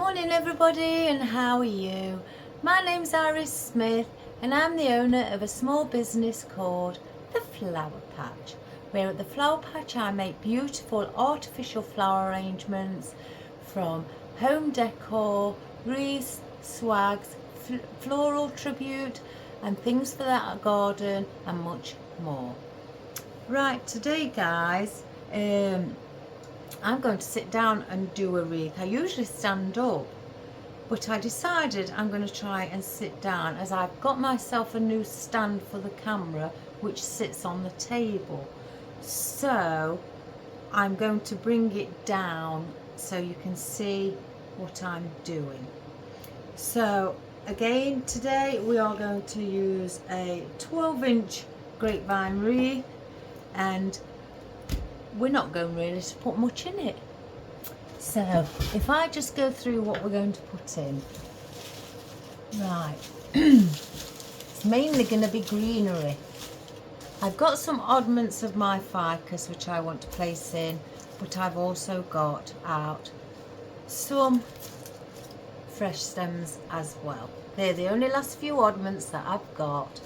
Morning everybody, and how are you? My name's Iris Smith and I'm the owner of a small business called The Flower Patch, where at The Flower Patch I make beautiful artificial flower arrangements from home decor, wreaths, swags, floral tribute and things for that garden and much more. Right, today guys, I'm going to sit down and do a wreath. I usually stand up, but I decided I'm going to try and sit down as I've got myself a new stand for the camera which sits on the table. So I'm going to bring it down so you can see what I'm doing. So again, today we are going to use a 12-inch grapevine wreath, and we're not going really to put much in it. So if I just go through what we're going to put in. Right, it's mainly going to be greenery. I've got some oddments of my ficus which I want to place in, but I've also got out some fresh stems as well. They're the only last few oddments that I've got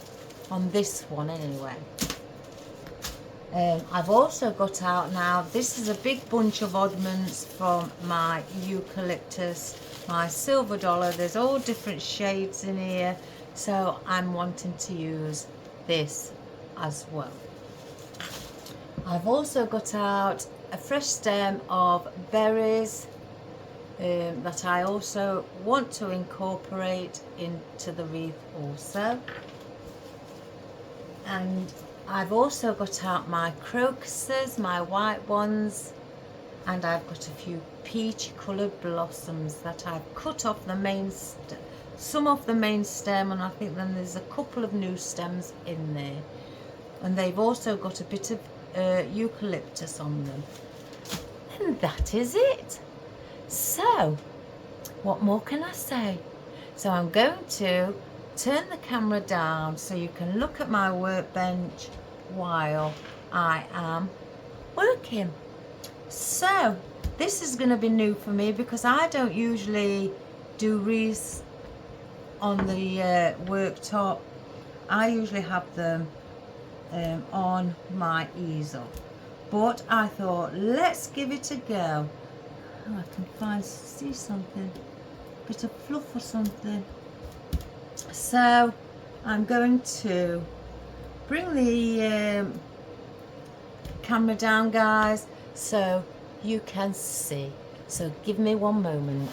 on this one anyway. I've also got out now, this is a big bunch of oddments from my Eucalyptus, my silver dollar. There's all different shades in here, so I'm wanting to use this as well. I've also got out a fresh stem of berries that I also want to incorporate into the wreath also. And I've also got out my crocuses, my white ones, and I've got a few peachy coloured blossoms that I've cut off the main some off the main stem, and I think then there's a couple of new stems in there, and they've also got a bit of eucalyptus on them, and that is it. So what more can I say? So I'm going to turn the camera down so you can look at my workbench while I am working. So this is going to be new for me because I don't usually do wreaths on the worktop. I usually have them on my easel, but I thought let's give it a go. Oh, I can see something, bit of fluff or something. So I'm going to bring the camera down, guys, so you can see. So give me one moment.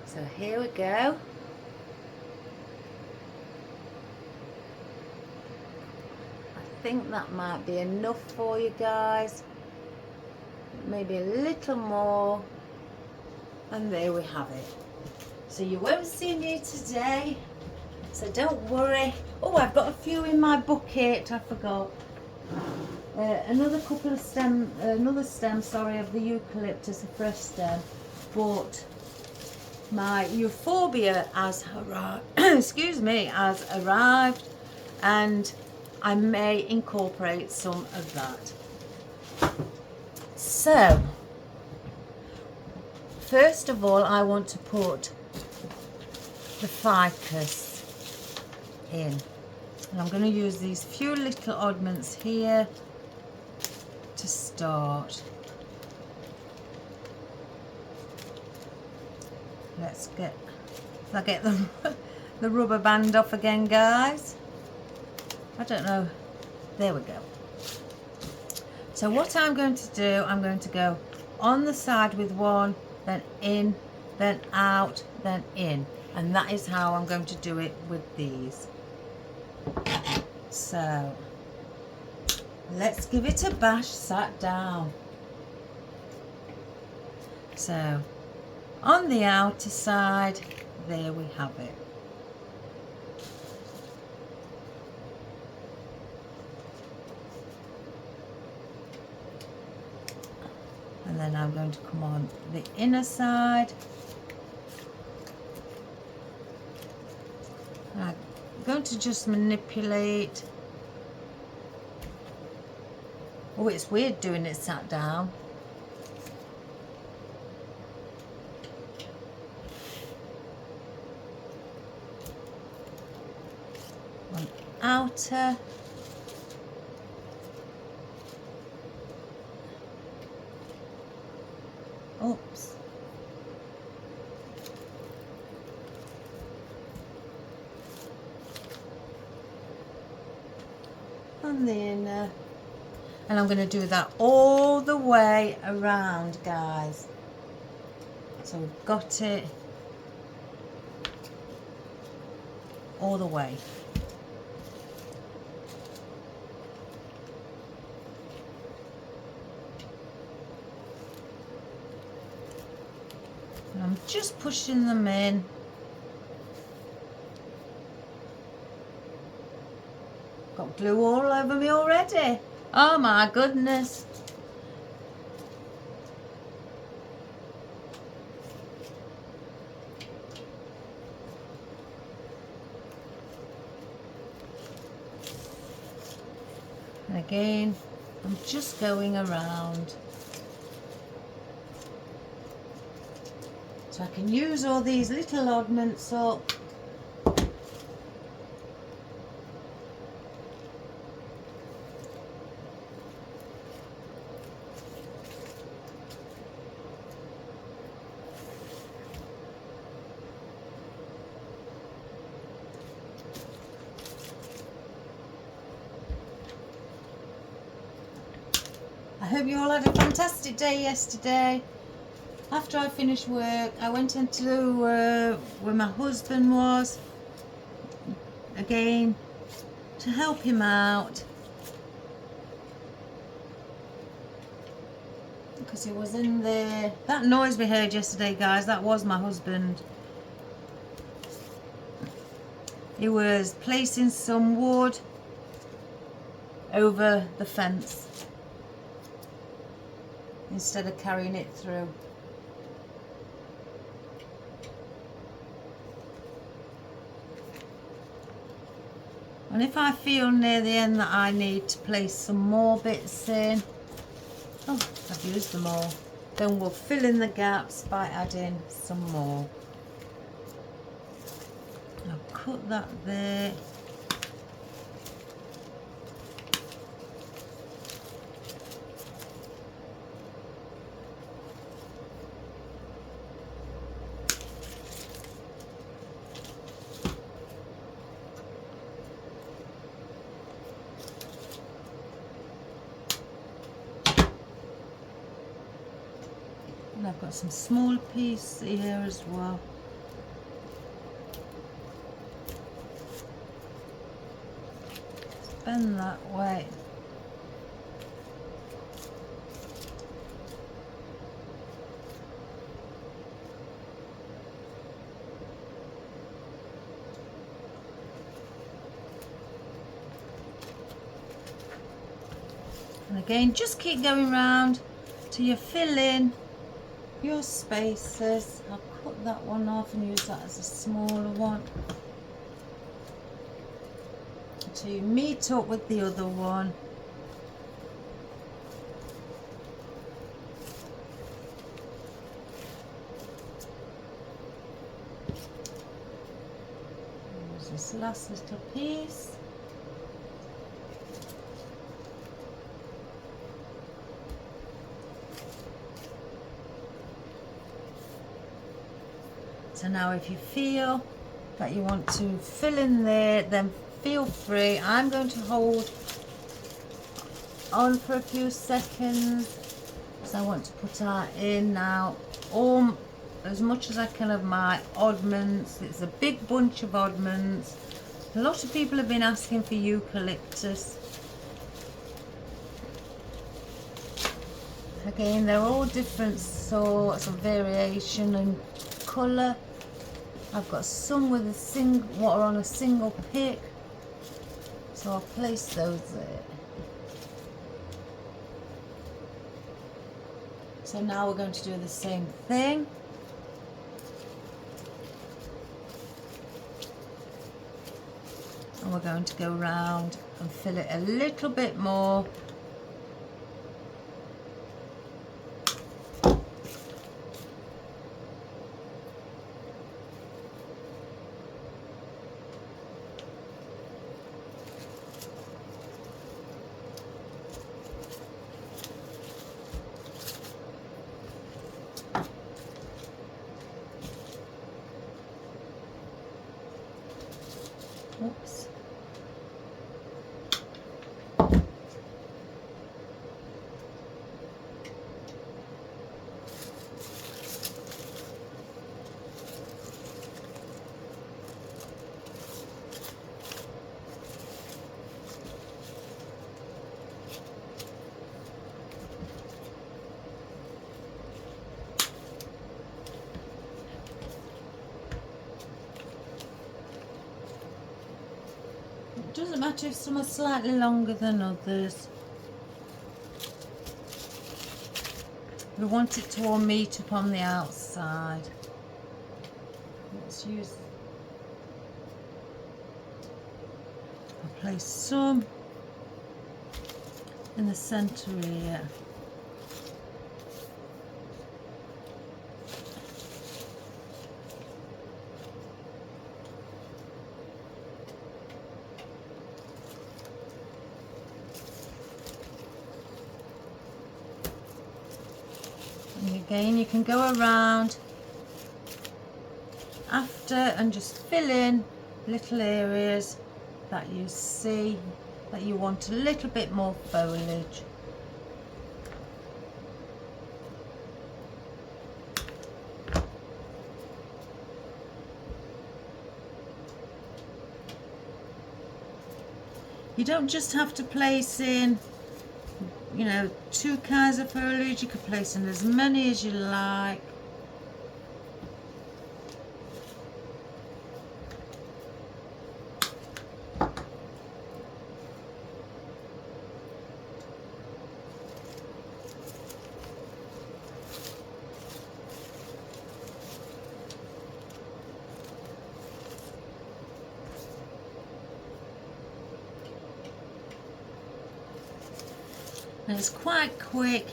So here we go. I think that might be enough for you guys. Maybe a little more, and there we have it. So you won't see me today, so don't worry. Oh, I've got a few in my bucket, I forgot. Another couple of another stem, sorry, of the eucalyptus, a fresh stem, but my Euphorbia has arrived, excuse me, has arrived, and I may incorporate some of that. So first of all, I want to put the ficus in, and I'm going to use these few little oddments here to start. Let's get, if I get the rubber band off again, guys. I don't know. There we go. So what I'm going to do, I'm going to go on the side with one, then in, then out, then in. And that is how I'm going to do it with these. So let's give it a bash, sat down. So on the outer side, there we have it. And then I'm going to come on the inner side. I'm going to just manipulate Oh, it's weird doing it sat down. One outer. Oops. On the inner. And I'm going to do that all the way around, guys. So we've got it all the way. And I'm just pushing them in. Got glue all over me already. Oh my goodness. And again, I'm just going around. So I can use all these little oddments up. I hope you all had a fantastic day yesterday. After I finished work, I went into where my husband was, again, to help him out. Because he was in there. That noise we heard yesterday, guys, that was my husband. He was placing some wood over the fence instead of carrying it through. And if I feel near the end that I need to place some more bits in, oh, I've used them all, then we'll fill in the gaps by adding some more. I'll cut that there. And I've got some small pieces here as well. Bend that way. And again, just keep going round till you fill in your spaces. I'll cut that one off and use that as a smaller one until you meet up with the other one. Use this last little piece. So now if you feel that you want to fill in there, then feel free. I'm going to hold on for a few seconds because I want to put that in now. All as much as I can of my oddments. It's a big bunch of oddments. A lot of people have been asking for eucalyptus. Again, they're all different sorts of variation and colour. I've got some with what are on a single pick, so I'll place those there. So now we're going to do the same thing. And we're going to go round and fill it a little bit more Oops. It doesn't matter if some are slightly longer than others. We want it to all meet up on the outside. Let's use, I'll place some in the centre here. And again, you can go around after and just fill in little areas that you see that you want a little bit more foliage. You don't just have to place in, you know, 2 kinds of foliage. You could place in as many as you like. And it's quite quick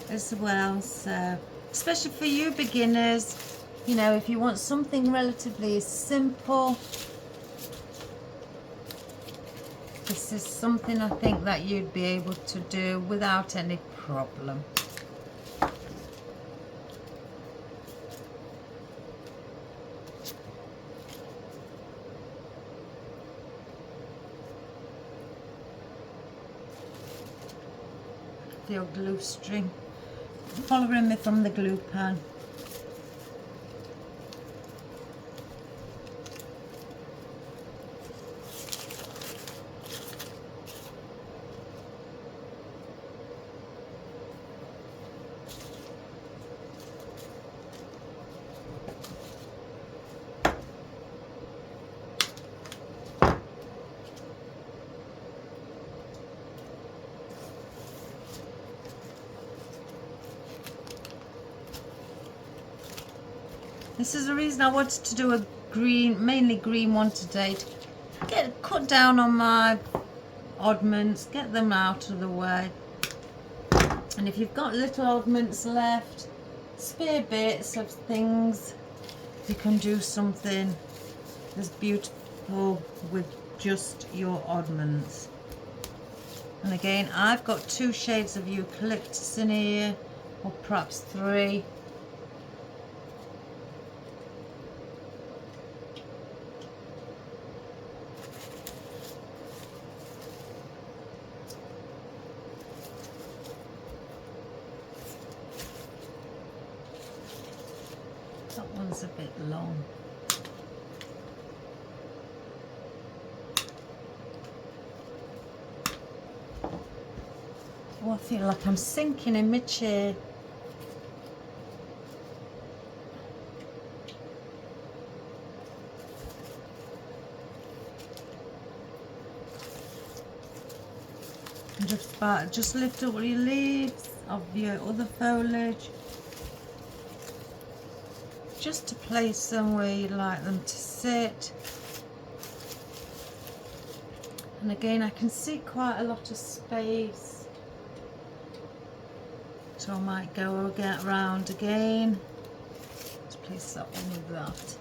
as well, so especially for you beginners, you know, if you want something relatively simple, this is something I think that you'd be able to do without any problem. The old glue string, following me from the glue pan. This is the reason I wanted to do a green, mainly green one today. To cut down on my oddments, get them out of the way. And if you've got little oddments left, spare bits of things, you can do something that's beautiful with just your oddments. And again, I've got 2 shades of eucalyptus in here, or perhaps 3. That one's a bit long. Oh, I feel like I'm sinking in my chair. And just lift up your leaves of your other foliage, just to place them where you like them to sit. And again, I can see quite a lot of space, so I might go get round again. Let's place that one with that.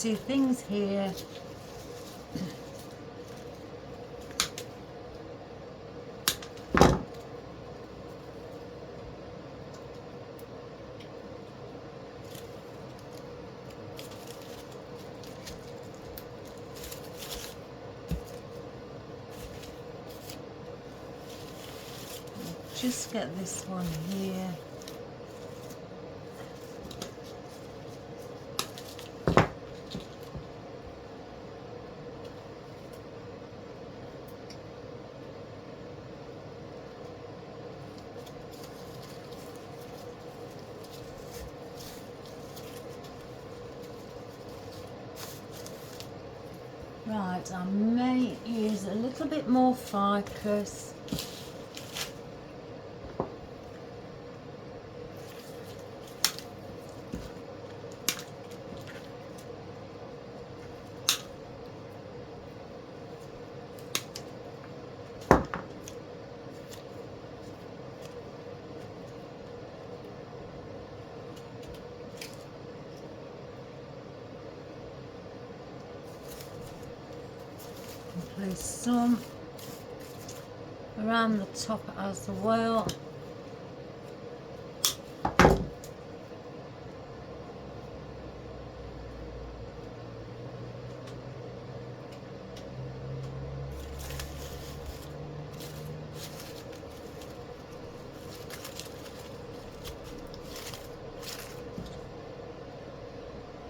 see things here. Just get this one here. Right, I may use a little bit more Ficus. Place some around the top as well.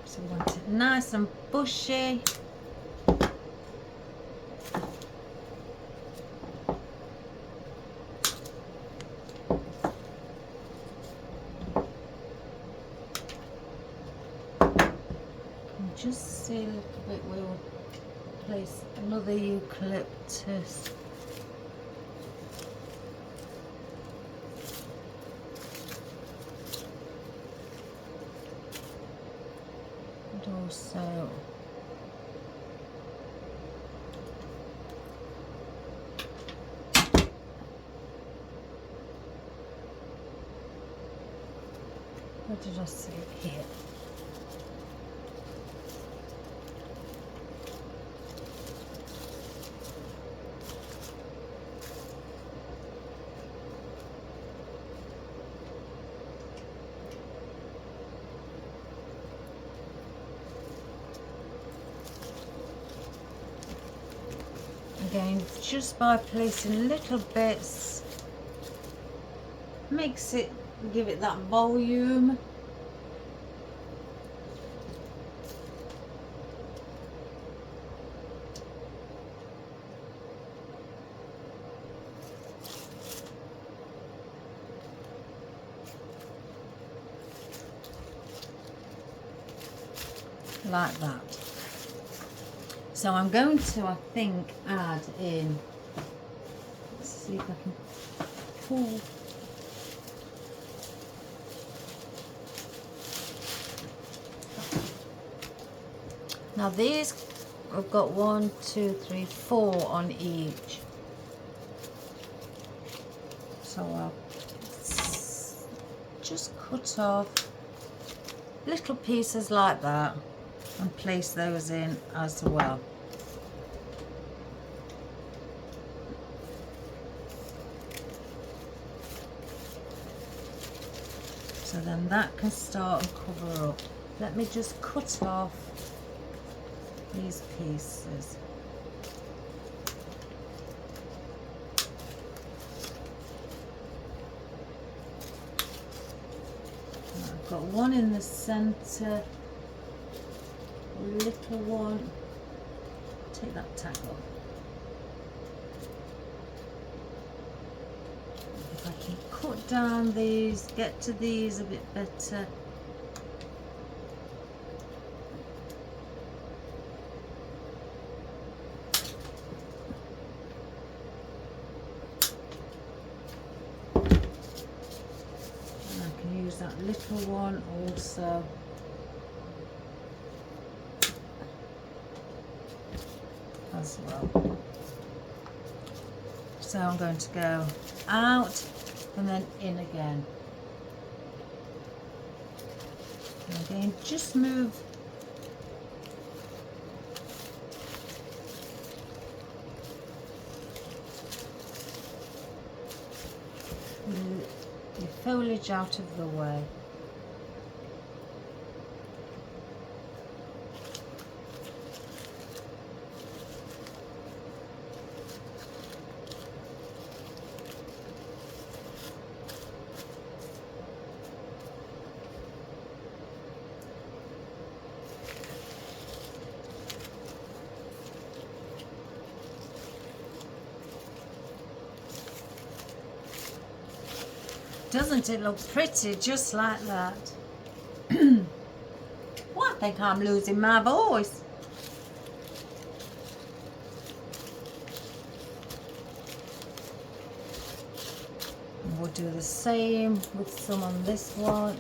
So we want it nice and bushy. Just see a little bit, we will place another eucalyptus. And also what did I say here? Again, just by placing little bits, makes it, give it that volume. Like that. So I'm going to, I think, add in, let's see if I can pull. Now these, I've got 1, 2, 3, 4 on each. So I'll just cut off little pieces like that and place those in as well. So then that can start and cover up. Let me just cut off these pieces. I've got one in the centre, a little one. Take that tag off. If I can cut down these, get to these a bit better. That little one also. As well. So I'm going to go out and then in again. And again, just move foliage out of the way. Doesn't it look pretty just like that? Well, I think I'm losing my voice. And we'll do the same with some on this one.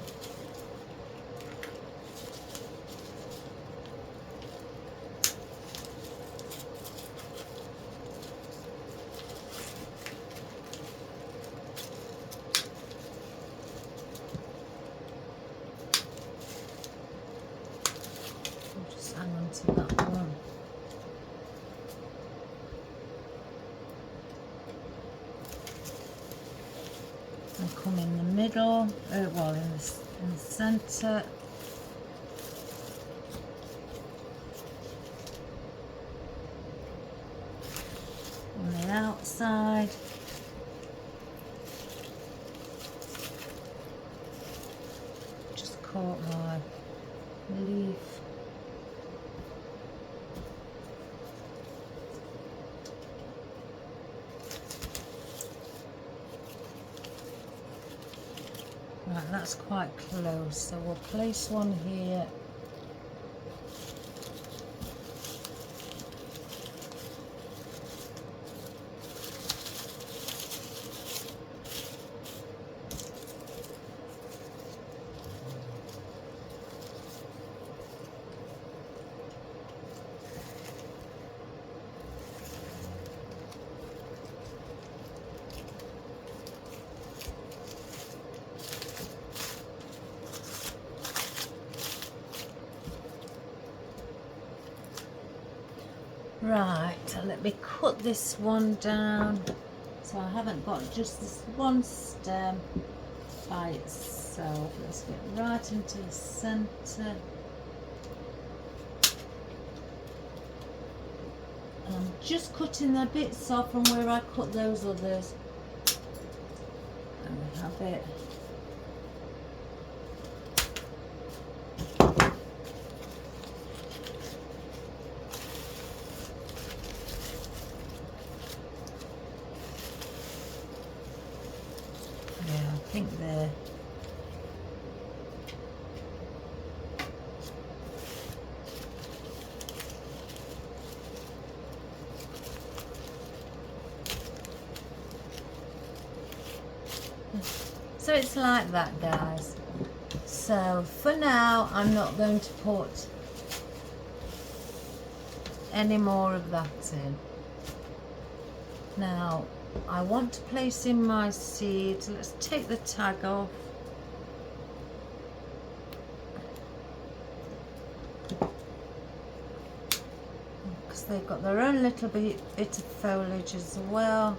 To that one. And come in the middle, well in the centre. On the outside. Just caught my leaf. Right, that's quite close, so we'll place one here. Right, let me cut this one down so I haven't got just this one stem by itself. Let's get right into the centre. And I'm just cutting the bits off from where I cut those others. And we have it. I think there. So it's like that, guys. So for now I'm not going to put any more of that in. Now I want to place in my seeds. Let's take the tag off. Because they've got their own little bit of foliage as well.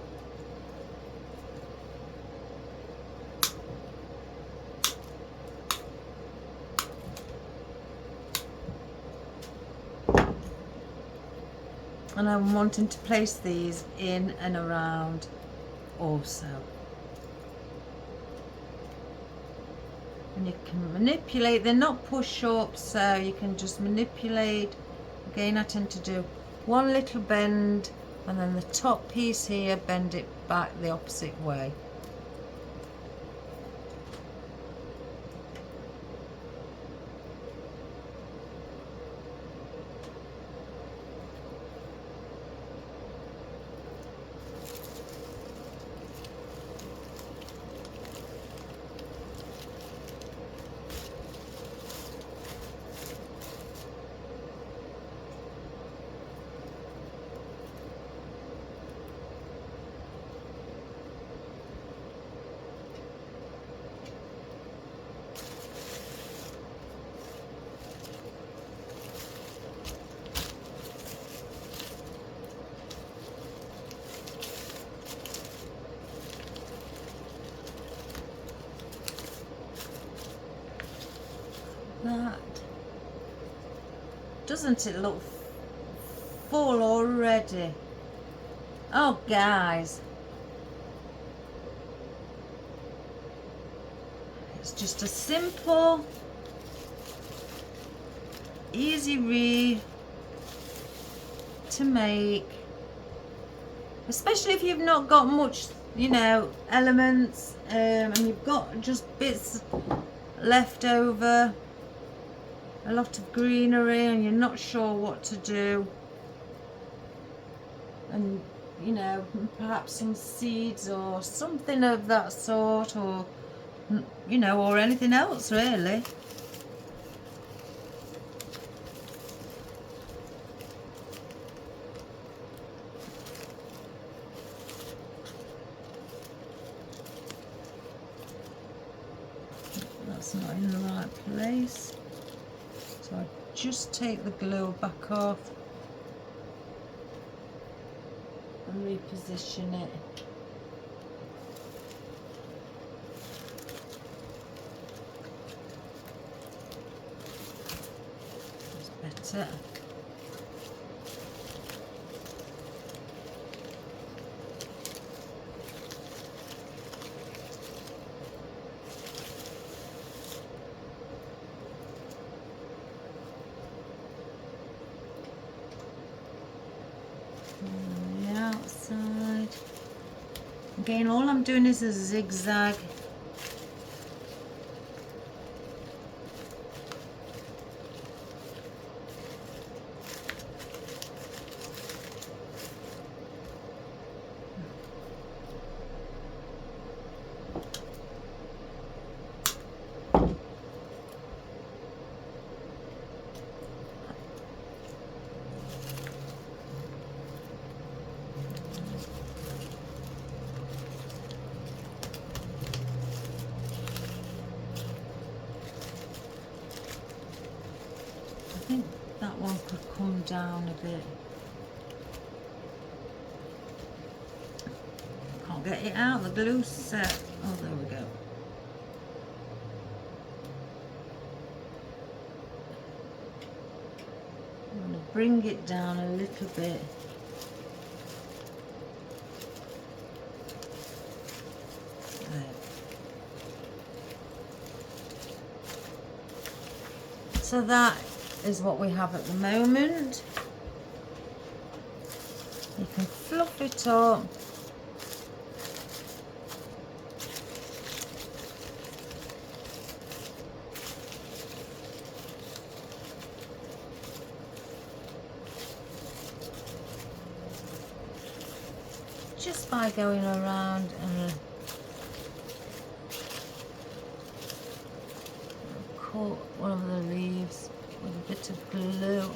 And I'm wanting to place these in and around also. And you can manipulate, they're not push up, so you can just manipulate. Again, I tend to do one little bend and then the top piece here, bend it back the opposite way. that. Doesn't it look full already? Oh guys, it's just a simple, easy wreath to make, especially if you've not got much, you know, elements, and you've got just bits left over, a lot of greenery, and you're not sure what to do, and you know, perhaps some seeds or something of that sort, or you know, or anything else really. That's not in the right place, so I just take the glue back off and reposition it. That's better. On the outside. Again, all I'm doing is a zigzag. I think that one could come down a bit. Can't get it out, the glue's set. Oh, there we go. I'm going to bring it down a little bit. There. So that is what we have at the moment. You can fluff it up. Just by going around and cut one of the leaves with a bit of glue.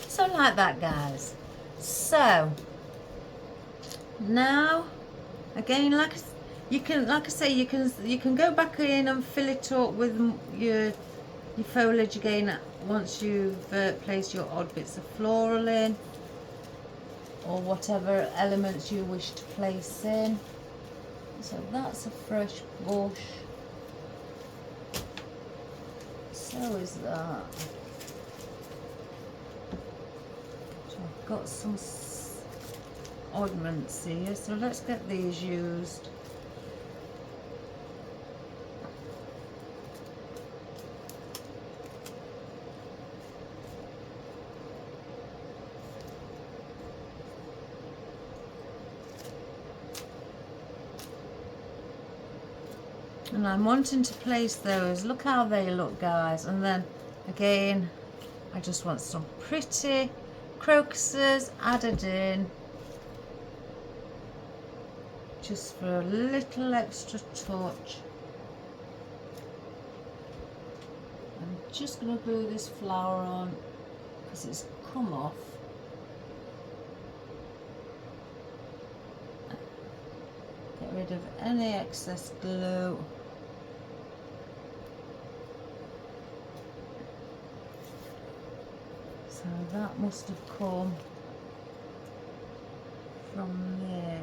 So like that, guys. So now again, like I say, you can go back in and fill it up with your foliage again once you've placed your odd bits of floral in, or whatever elements you wish to place in. So that's a fresh bush. So is that. So I've got some oddments here, so let's get these used. And I'm wanting to place those. Look how they look, guys. And then again, I just want some pretty crocuses added in, just for a little extra touch. I'm just going to glue this flower on because it's come off. Get rid rid of any excess glue. So that must have come from there.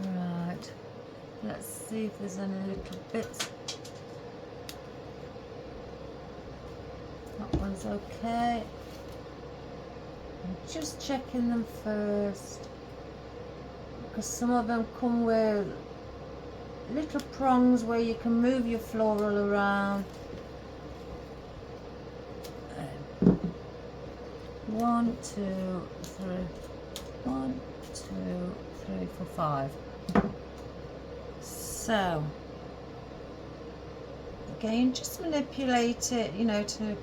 Right, let's see if there's any little bits. That one's okay. I'm just checking them first, because some of them come with little prongs where you can move your floral around. 1, 2, 3, 1, 2, 3, 4, 5. So again, just manipulate it, you know, to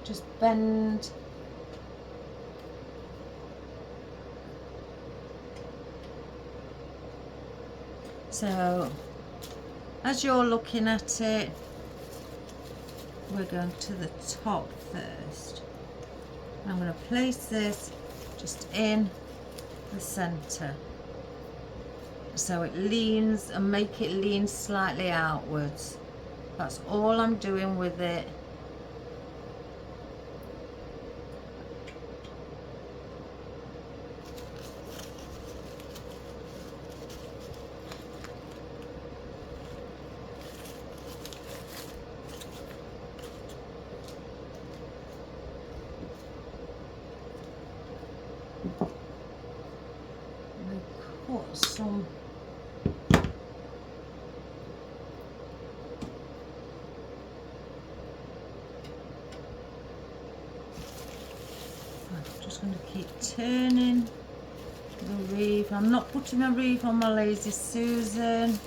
just bend. So as you're looking at it, we're going to the top first. I'm going to place this just in the center so it leans, and make it lean slightly outwards. That's all I'm doing with it. Put some I'm just going to keep turning the wreath. I'm not putting my wreath on my Lazy Susan.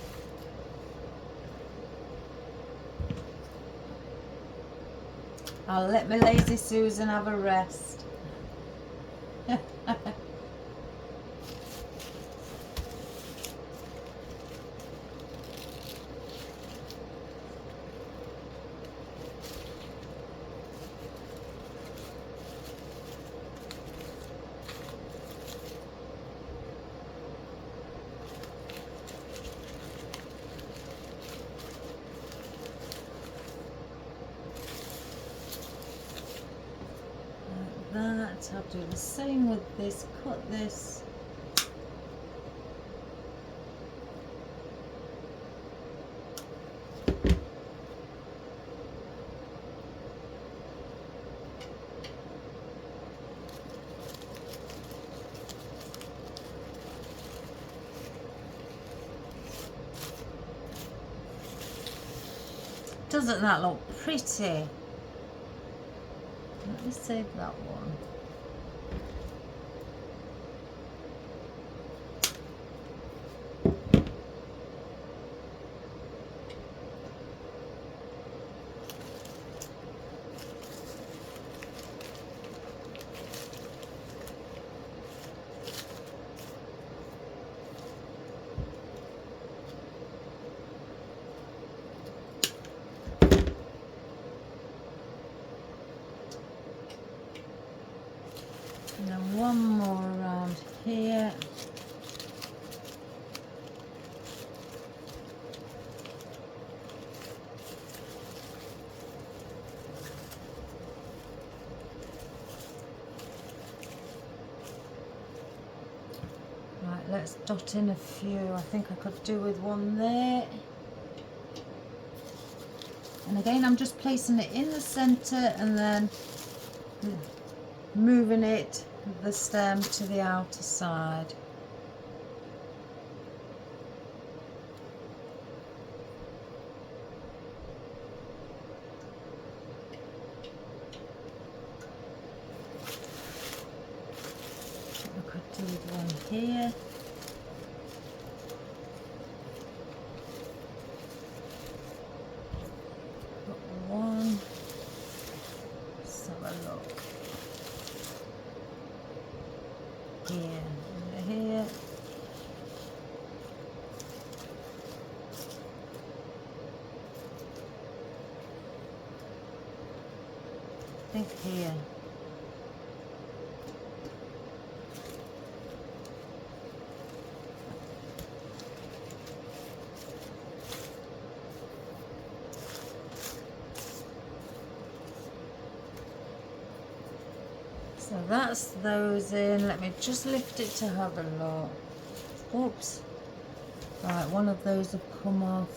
I'll let my Lazy Susan have a rest. That, I'll do the same with this, cut this. Doesn't that look pretty? Let me save that one. And then one more around here. Right, let's dot in a few. I think I could do with one there. And again, I'm just placing it in the center and then moving it, the stem, to the outer side. I could do with one here. Put one. Let's have a look. Here, under here. I think here. So that's those in. Let me just lift it to have a look. Oops. Right, one of those have come off.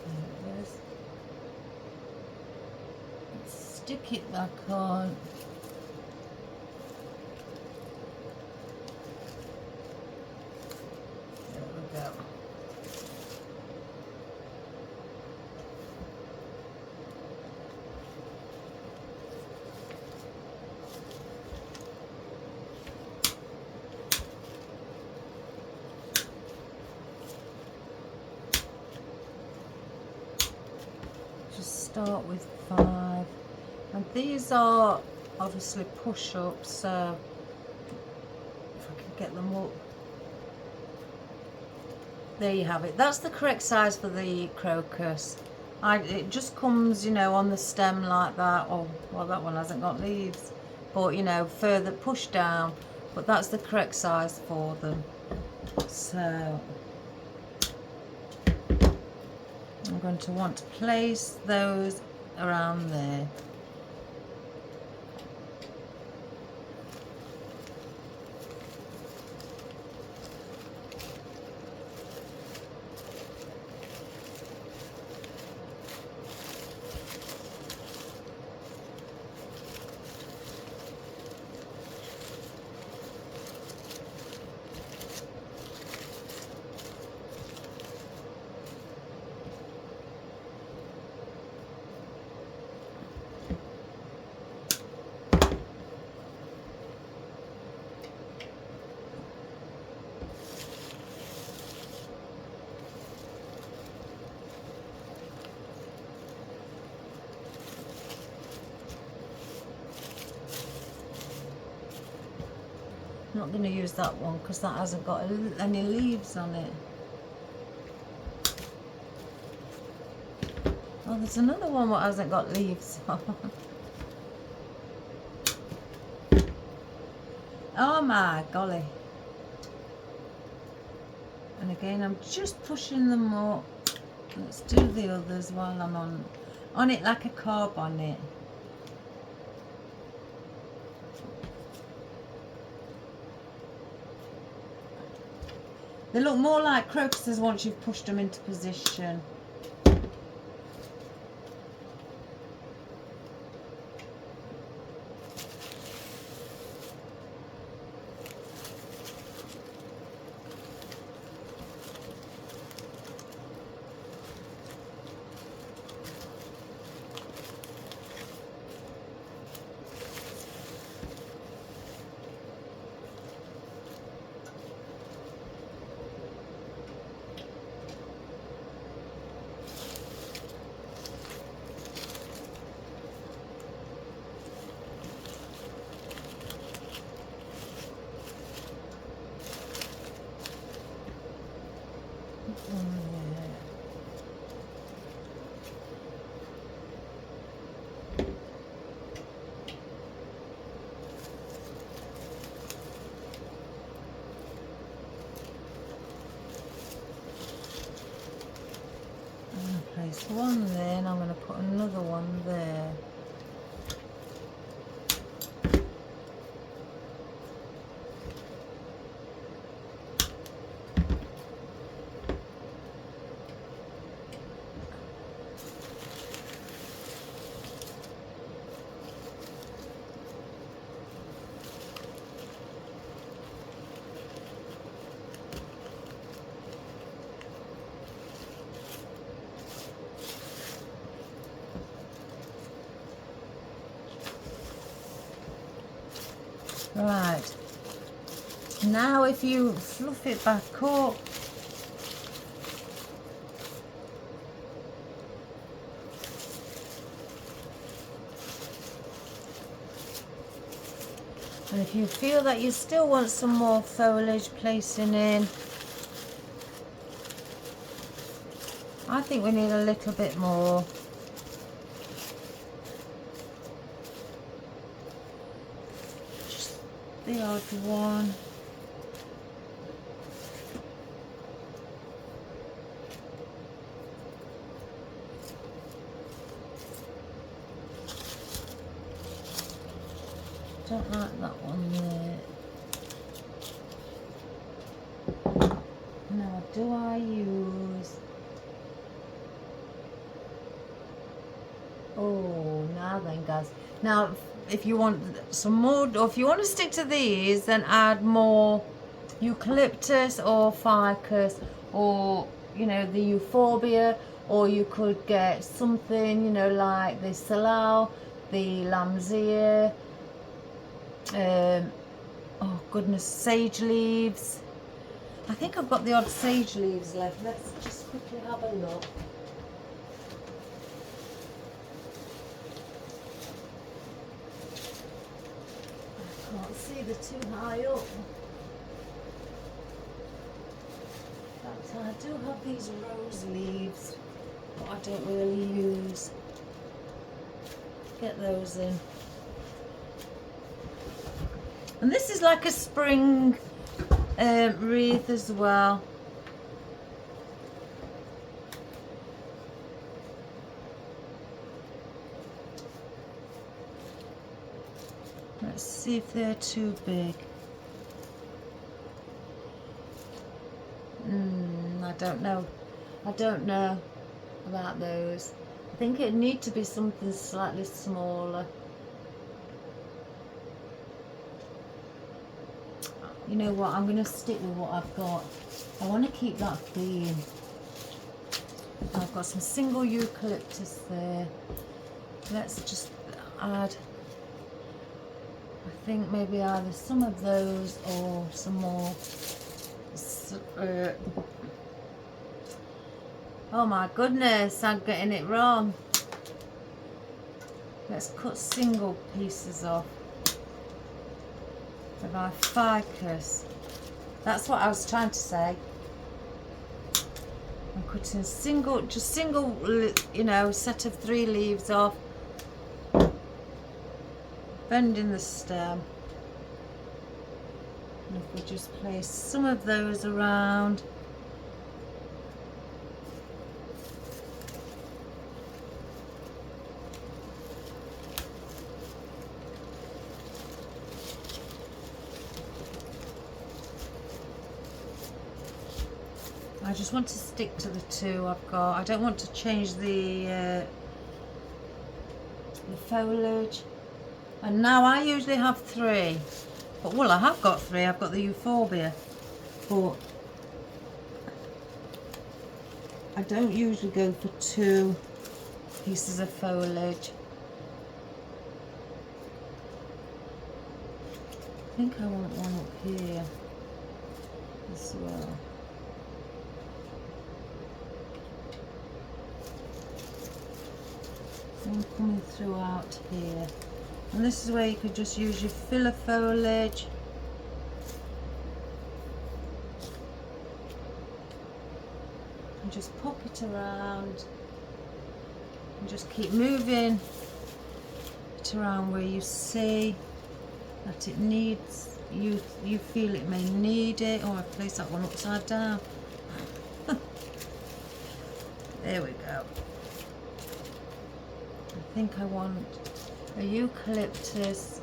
There it is. Let's stick it back on. There we go. Start with 5, and these are obviously push-ups, so if I can get them up, there you have it. That's the correct size for the crocus. It just comes, you know, on the stem like that. Oh, well, that one hasn't got leaves, but you know, further push down, but that's the correct size for them. So I'm going to want to place those around there. I'm not going to use that one because that hasn't got any leaves on it. Oh, there's another one that hasn't got leaves on. Oh my golly. And again, I'm just pushing them up. Let's do the others while I'm on it like a carb on it. They look more like crocuses once you've pushed them into position. Place one there, and I'm going to put another one there. Right, now if you fluff it back up, and if you feel that you still want some more foliage placing in, I think we need a little bit more. The odd one. Don't like that one there. Now, do I use... Oh, now then, guys. Now, if you want some more, or if you want to stick to these, then add more Eucalyptus or Ficus, or, you know, the Euphorbia, or you could get something, you know, like the floral, the lamb's ear, oh goodness, sage leaves. I think I've got the odd sage leaves left. Let's just quickly have a look. I can't see, they're too high up. But I do have these rose leaves, but I don't really use. Get those in. And this is like a spring wreath as well. Let's see if they're too big. I don't know. I don't know about those. I think it'd need to be something slightly smaller. You know what, I'm going to stick with what I've got. I want to keep that theme. I've got some single eucalyptus there. Let's just add, I think maybe either some of those or some more. Oh my goodness, I'm getting it wrong. Let's cut single pieces off. Of our ficus. That's what I was trying to say. I'm cutting single, you know, set of 3 leaves off. Bending the stem. And if we just place some of those around. I just want to stick to the 2 I've got. I don't want to change the foliage. And now I usually have 3. But well, I have got 3. I've got the Euphorbia. But I don't usually go for 2 pieces of foliage. I think I want one up here as well. One coming throughout here, and this is where you could just use your filler foliage. And just pop it around and just keep moving it around where you see that it needs, you feel it may need it. Oh, I've placed that one upside down. There we go. I think I want a eucalyptus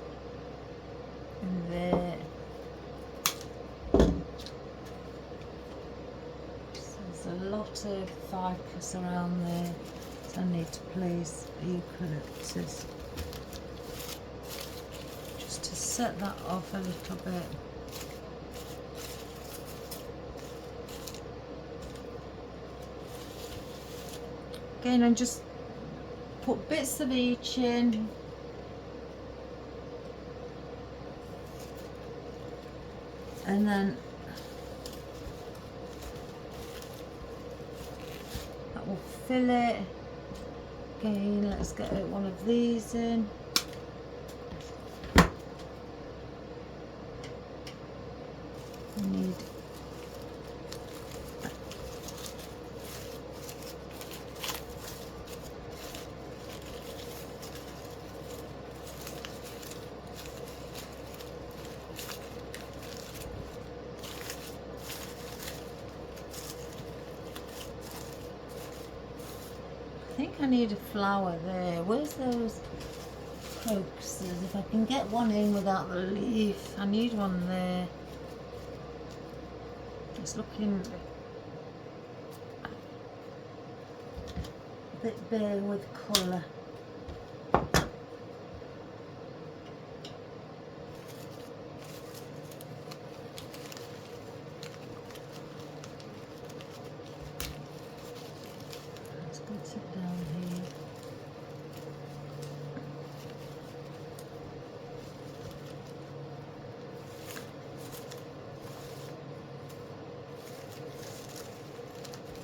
in there. So there's a lot of ficus around there, so I need to place a eucalyptus just to set that off a little bit. Again, and just put bits of each in. And then that will fill it. Again, let's get one of these in. We need I think I need a flower there. Where's those? crocuses. If I can get one in without the leaf, I need one there. It's looking a bit bare with colour. Let's put it down here.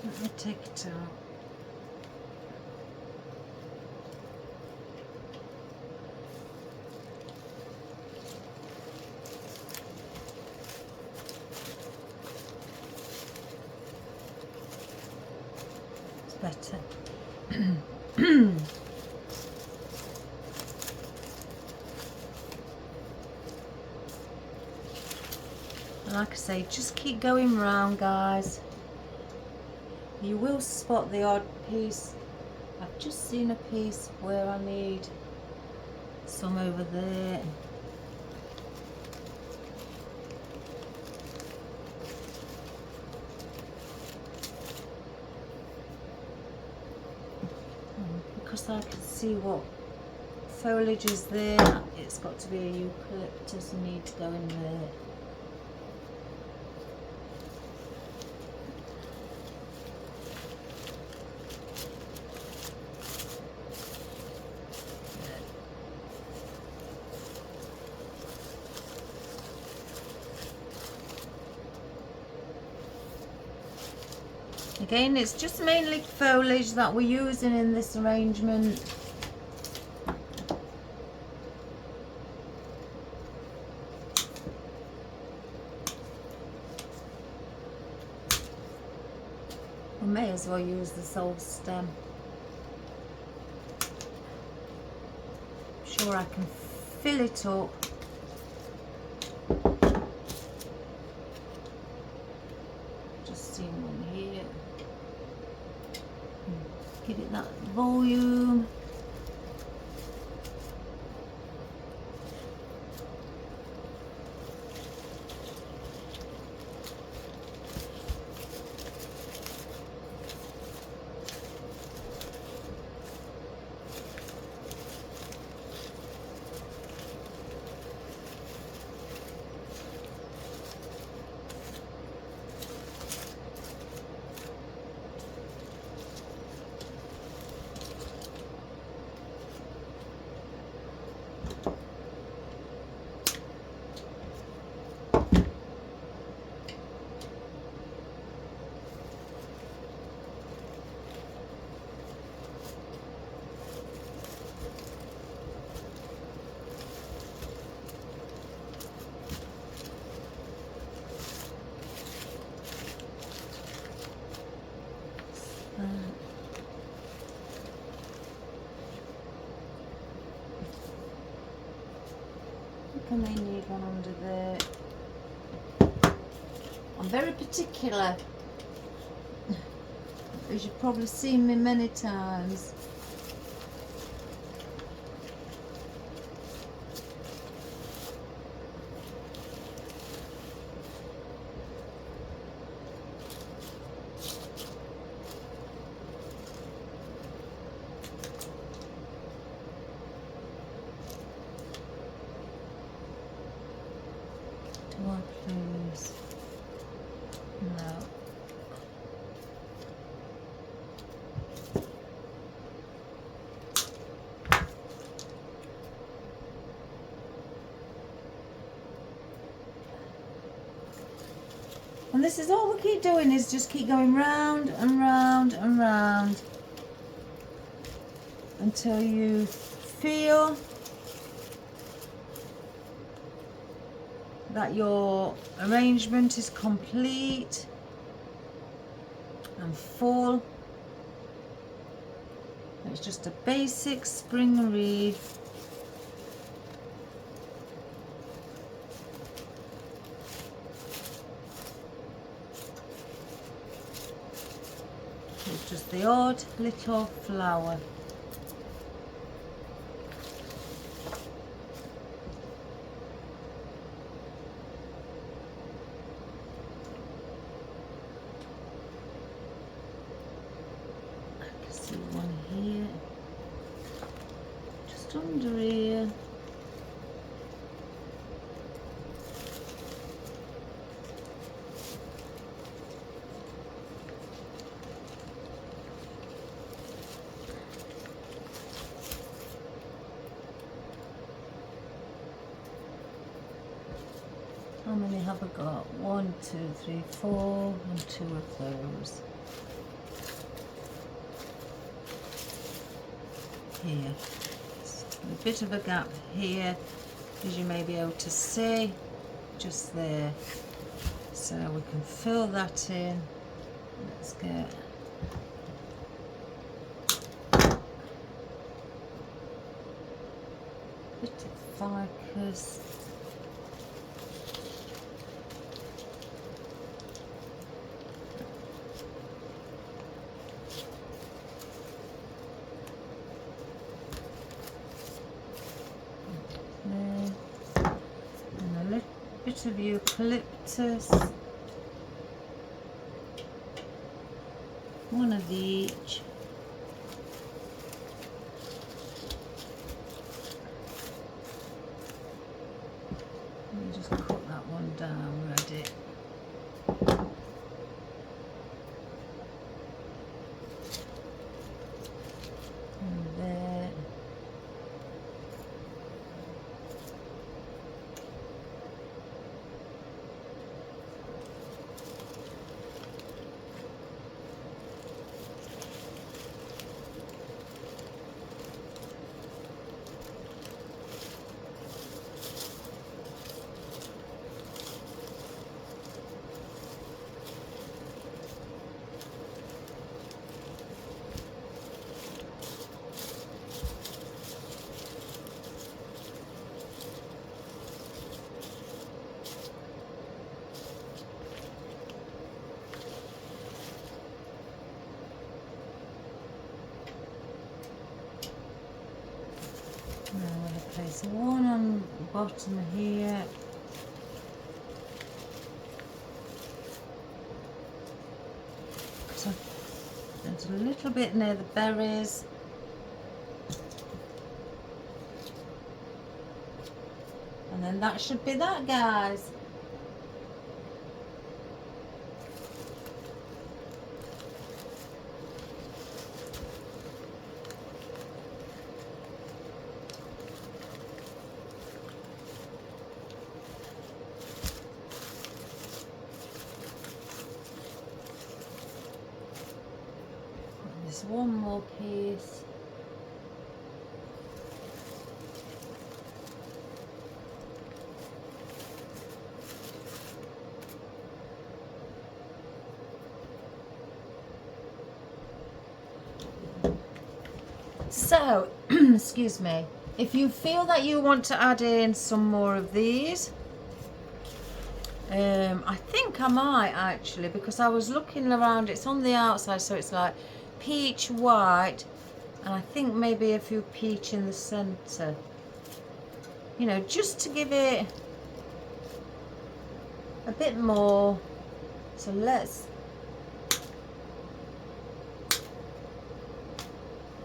Let me take it out. It's better. Like I say, just keep going round, guys. You will spot the odd piece. I've just seen a piece where I need some over there. Because I can see what foliage is there, it's got to be a eucalyptus and need to go in there. Again, it's just mainly foliage that we're using in this arrangement. We may as well use the whole stem. I'm sure I can fill it up. Just seeing one here. Give it that volume. I may need one under there. I'm very particular, as you've probably seen me many times. What, please? No. And this is all we keep doing, is just keep going round and round and round until you feel that your arrangement is complete and full. It's just a basic spring wreath. It's just the odd little flower. just under here. How many have I got? 1, 2, 3, 4, and 2 of those. Here. A bit of a gap here, as you may be able to see, just there. So we can fill that in. Let's get a bit of ficus. Bit of eucalyptus, one of each. Let me just cut that one down, ready. And there. Now I'm going to place one on the bottom here. So there's a little bit near the berries. And then that should be that, guys. There's one more piece. So, excuse me, if you feel that you want to add in some more of these, I think I might actually, because I was looking around, it's on the outside, so it's like peach, white, and I think maybe a few peach in the center, you know, just to give it a bit more. So let's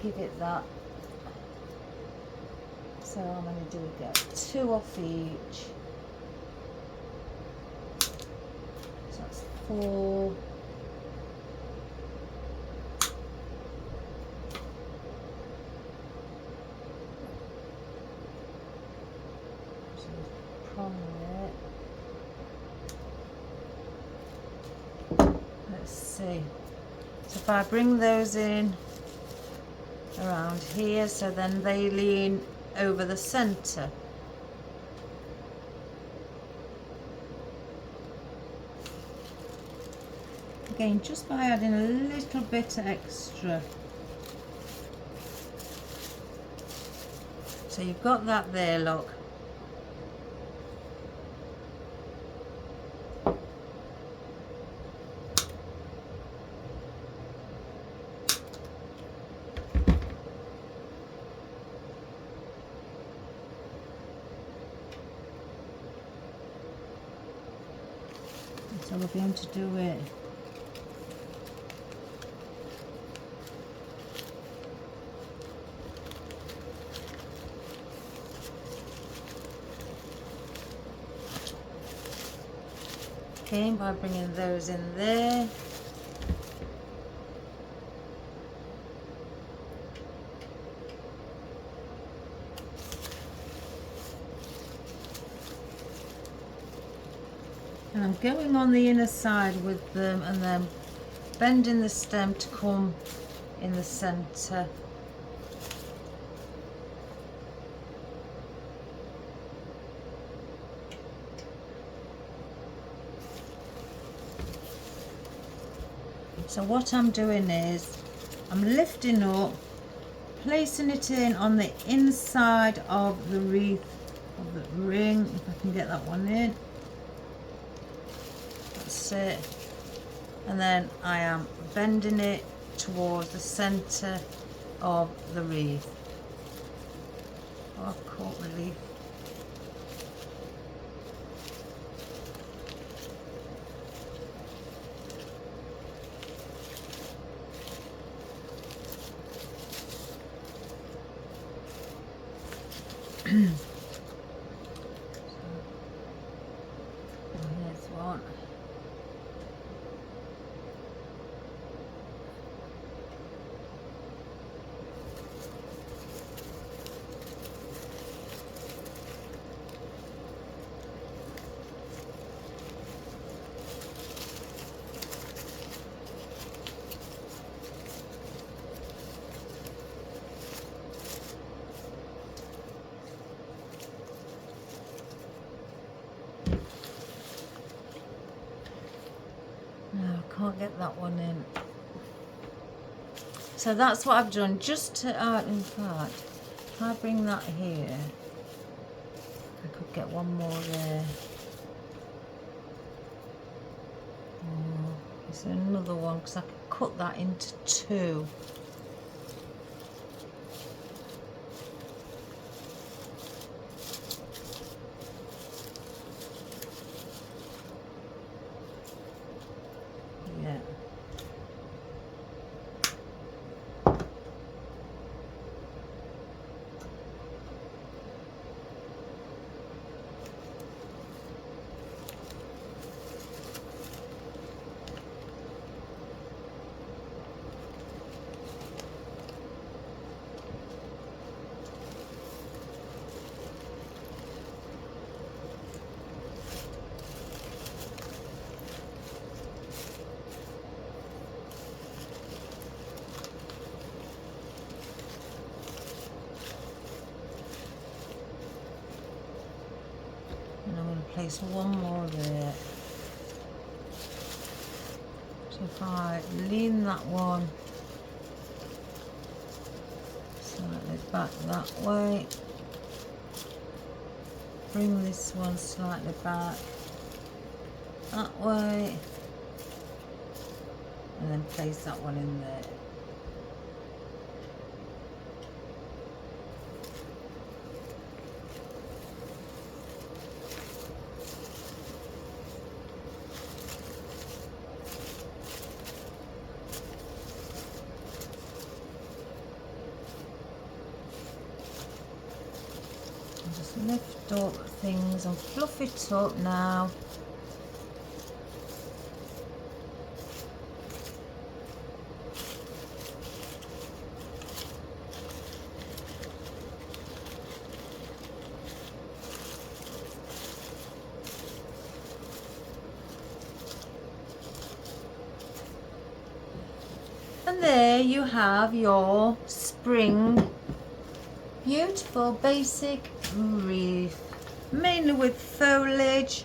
give it that. So I'm going to get 2 off each, so that's 4. Let's see. So if I bring those in around here, so then they lean over the center. Again, just by adding a little bit extra. So you've got that there, look. So we're going to do it again by bringing those in there. And I'm going on the inner side with them and then bending the stem to come in the centre. So what I'm doing is I'm lifting up, placing it in on the inside of the wreath of the ring, if I can get that one in. That's it. And then I am bending it towards the centre of the wreath. Oh, I've caught the leaf. Here's one. Can't get that one in. So that's what I've done, just to in fact, if I bring that here, I could get one more there. Oh, is there another one? Because I could cut that into two. Yeah. And I'm going to place one more there. So if I lean that one slightly back that way, bring this one slightly back that way, and then place that one in there. Just lift up things and fluff it up now. And there you have your spring beautiful basic wreath, mainly with foliage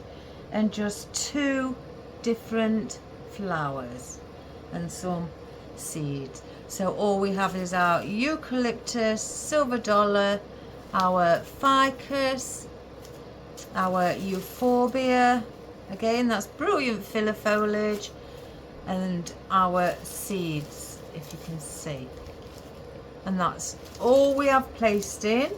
and just two different flowers and some seeds. So all we have is our eucalyptus, silver dollar, our ficus, our euphorbia, again that's brilliant filler foliage, and our seeds, if you can see. And that's all we have placed in.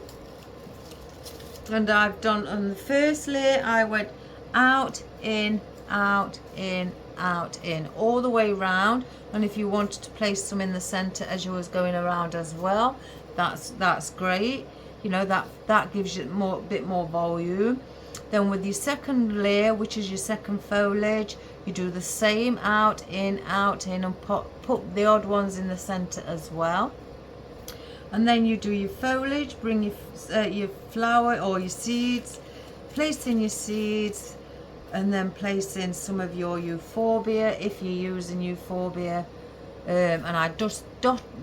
And I've done on the first layer, I went out, in, out, in, out, in, all the way round. And if you wanted to place some in the center as you was going around as well, that's great. You know, that gives you a bit more volume. Then with your second layer, which is your second foliage, you do the same, out, in, and put the odd ones in the center as well. And then you do your foliage, bring your flower or your seeds, place in your seeds, and then place in some of your Euphorbia if you're using Euphorbia. And I just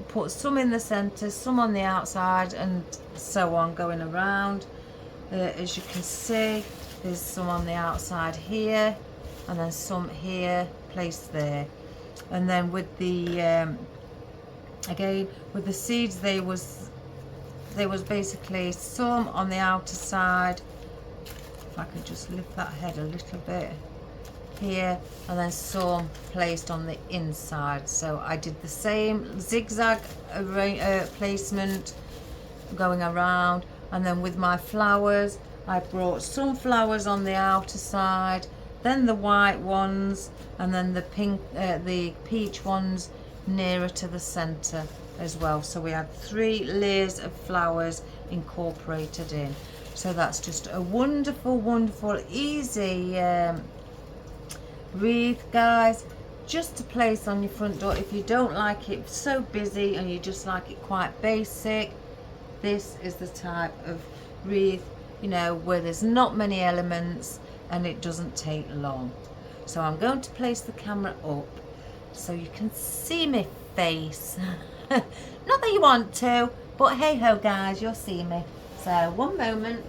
put some in the center, some on the outside, and so on, going around. As you can see, there's some on the outside here, and then some here, placed there. And then with the again with the seeds, there was basically some on the outer side. If I could just lift that head a little bit here, and then some placed on the inside. So I did the same zigzag placement going around. And then with my flowers, I brought some flowers on the outer side, then the white ones, and then the pink, the peach ones nearer to the center as well. So we had 3 layers of flowers incorporated in. So that's just a wonderful, wonderful, easy wreath, guys, just to place on your front door. If you don't like it so busy and you just like it quite basic, this is the type of wreath, you know, where there's not many elements and it doesn't take long. So I'm going to place the camera up so you can see my face. Not that you want to, but hey ho guys, you'll see me. So one moment.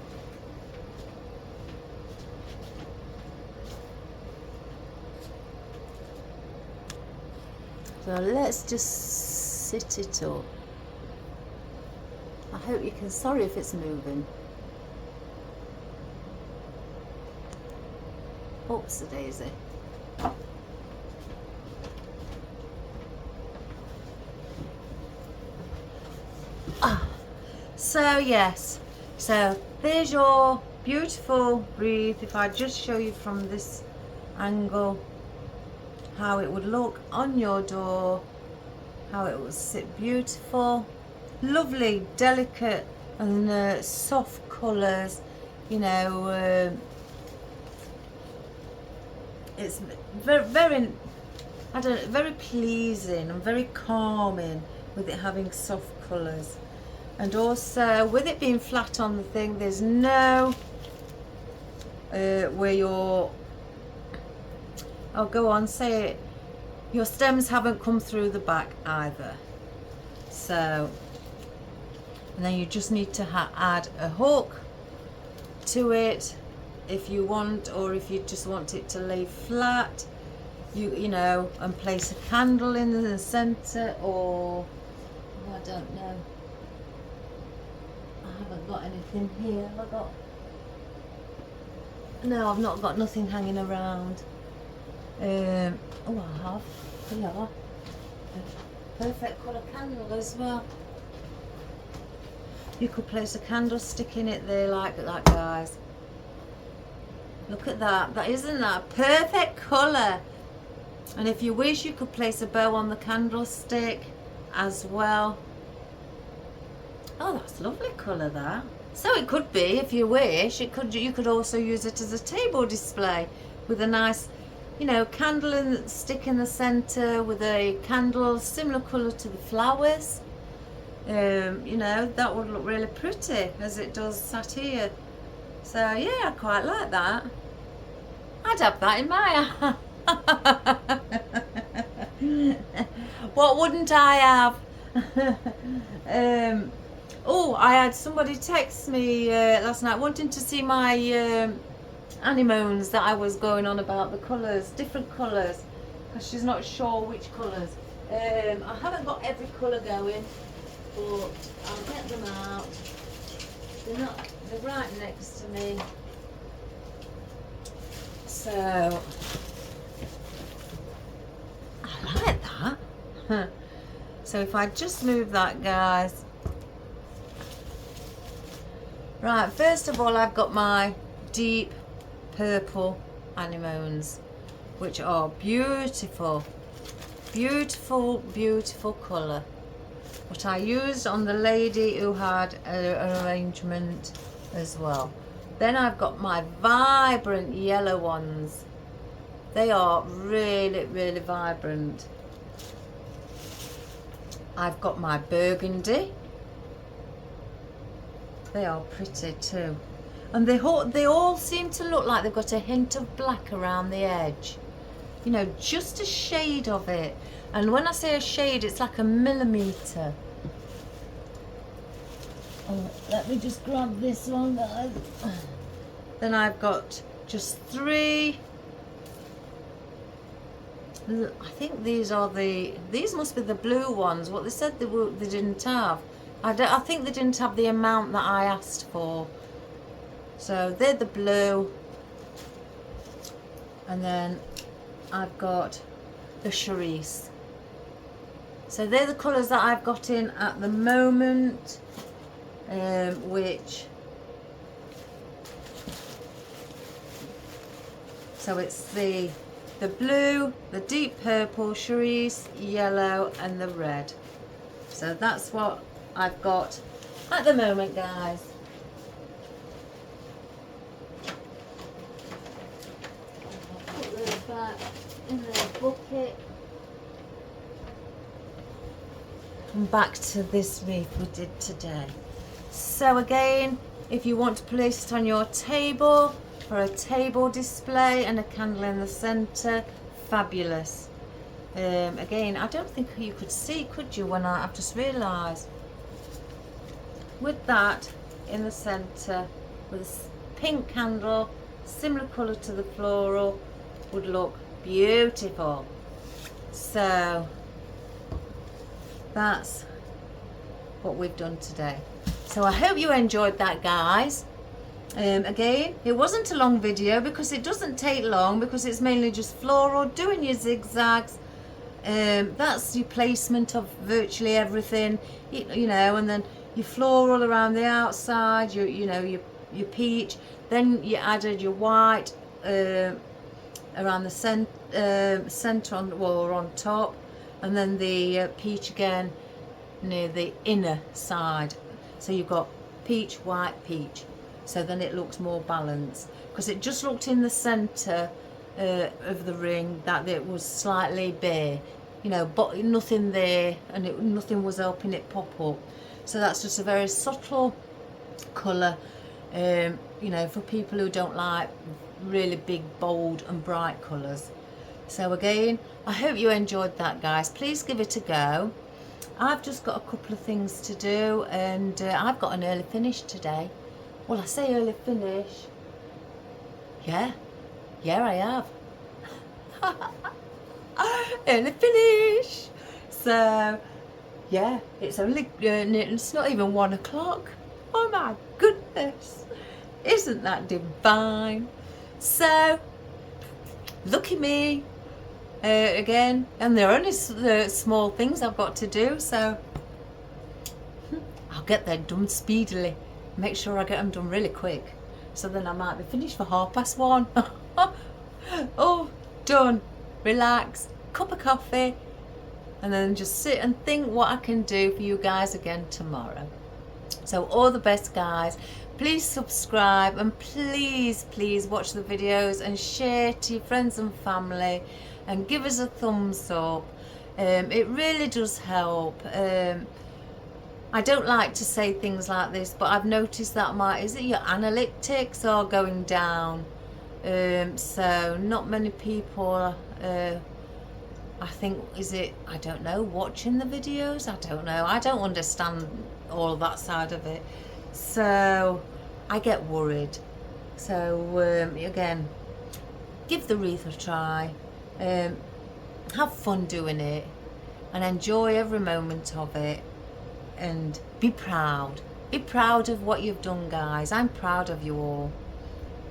So let's just sit it up. I hope you can, sorry if it's moving. Oops, a daisy. So yes, so there's your beautiful wreath. If I just show you from this angle how it would look on your door, how it would sit beautiful, lovely, delicate and soft colours, you know. It's very I don't know, very pleasing and very calming with it having soft colours. And also with it being flat on the thing, there's no where your, oh go on, say it, your stems haven't come through the back either. So, and then you just need to add a hook to it if you want, or if you just want it to lay flat, you know, and place a candle in the center, or oh, I don't know. I haven't got anything here. Have I got? No, I've not got nothing hanging around. Oh, I have. Hello. A perfect colour candle as well. You could place a candlestick in it there like that, guys. Look at that. That isn't that a perfect colour? And if you wish, you could place a bow on the candlestick as well. Oh, that's a lovely colour, that. So it could be, if you wish, it could. You could also use it as a table display with a nice, you know, candle stick in the centre with a candle similar colour to the flowers. You know, that would look really pretty as it does sat here. So yeah, I quite like that. I'd have that in my house. What wouldn't I have? Oh, I had somebody text me last night wanting to see my anemones that I was going on about, the colours, different colours, because she's not sure which colours. I haven't got every colour going, but I'll get them out. They're right next to me. So I like that. So if I just move that, guys. Right, first of all, I've got my deep purple anemones, which are beautiful, beautiful, beautiful colour. What I used on the lady who had an arrangement as well. Then I've got my vibrant yellow ones. They are really, really vibrant. I've got my burgundy. They are pretty too. And they all seem to look like they've got a hint of black around the edge. You know, just a shade of it. And when I say a shade, it's like a millimetre. Oh, let me just grab this one, guys. Then I've got just 3. I think these must be the blue ones. What they said they didn't have. I think they didn't have the amount that I asked for. So they're the blue. And then I've got the cerise. So they're the colours that I've got in at the moment. So it's the blue, the deep purple, cerise, yellow and the red. So that's what I've got at the moment, guys. I'll put those back in the bucket. And back to this wreath we did today. So again, if you want to place it on your table for a table display and a candle in the centre, fabulous. Again, I don't think you could see, could you, when I've just realised. With that in the centre, with a pink candle, similar colour to the floral, would look beautiful. So that's what we've done today. So I hope you enjoyed that, guys. Again, it wasn't a long video because it doesn't take long, because it's mainly just floral, doing your zigzags. That's your placement of virtually everything, you know, and then your floral around the outside, your peach. Then you added your white around the centre on the wall or on top, and then the peach again near the inner side. So you've got peach, white, peach. So then it looks more balanced, because it just looked in the centre of the ring that it was slightly bare, you know, but nothing there, and nothing was helping it pop up. So that's just a very subtle colour, you know, for people who don't like really big, bold and bright colours. So again, I hope you enjoyed that, guys. Please give it a go. I've just got a couple of things to do, and I've got an early finish today. Well, I say early finish. Yeah, I have. Early finish. So, yeah, it's only, it's not even 1 o'clock. Oh my goodness. Isn't that divine? So, lucky me. Again, and they're only the small things I've got to do, so I'll get them done speedily. Make sure I get them done really quick, so then I might be finished for 1:30. Oh, done. Relax, cup of coffee, and then just sit and think what I can do for you guys again tomorrow. So all the best, guys. Please subscribe, and please watch the videos and share to your friends and family, and give us a thumbs up. It really does help. I don't like to say things like this, but I've noticed that your analytics are going down. So not many people, I think, I don't know, watching the videos? I don't know. I don't understand all of that side of it. So I get worried. So again, give the wreath a try. Have fun doing it, and enjoy every moment of it, and be proud of what you've done, guys. I'm proud of you all,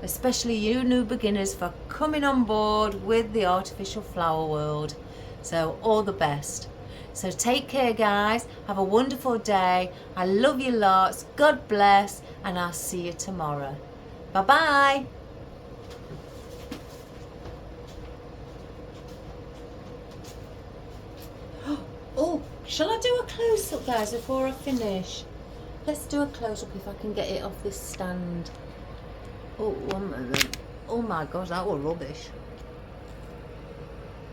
especially you new beginners, for coming on board with the artificial flower world. So all the best. So take care, guys. Have a wonderful day. I love you lots. God bless, and I'll see you tomorrow. Bye bye. Oh, shall I do a close-up, guys, before I finish? Let's do a close-up if I can get it off this stand. Oh, 1 minute. Oh my gosh, that was rubbish.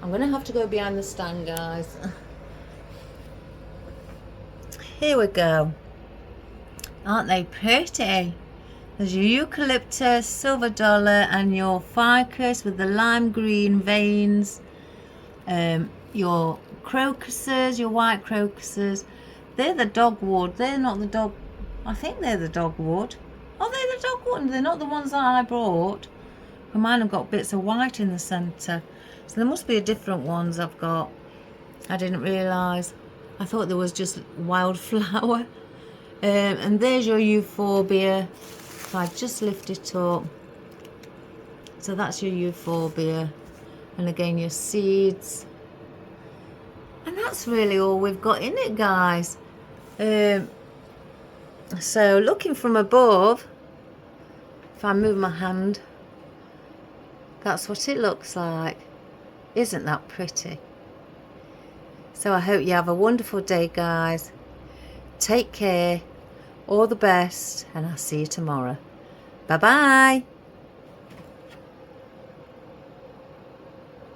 I'm gonna have to go behind the stand, guys. Here we go. Aren't they pretty? There's your eucalyptus, silver dollar, and your ficus with the lime green veins. Your crocuses, your white crocuses. They're the dogwood. They're not the dog. I think they're the dogwood. Oh, they're the dogwood. They're not the ones that I brought. But mine have got bits of white in the centre. So there must be a different ones I've got. I didn't realise. I thought there was just wildflower. And there's your euphorbia. If I just lift it up. So that's your euphorbia. And again, your seeds. And that's really all we've got in it, guys. So looking from above, if I move my hand, that's what it looks like. Isn't that pretty? So I hope you have a wonderful day, guys. Take care. All the best. And I'll see you tomorrow. Bye-bye.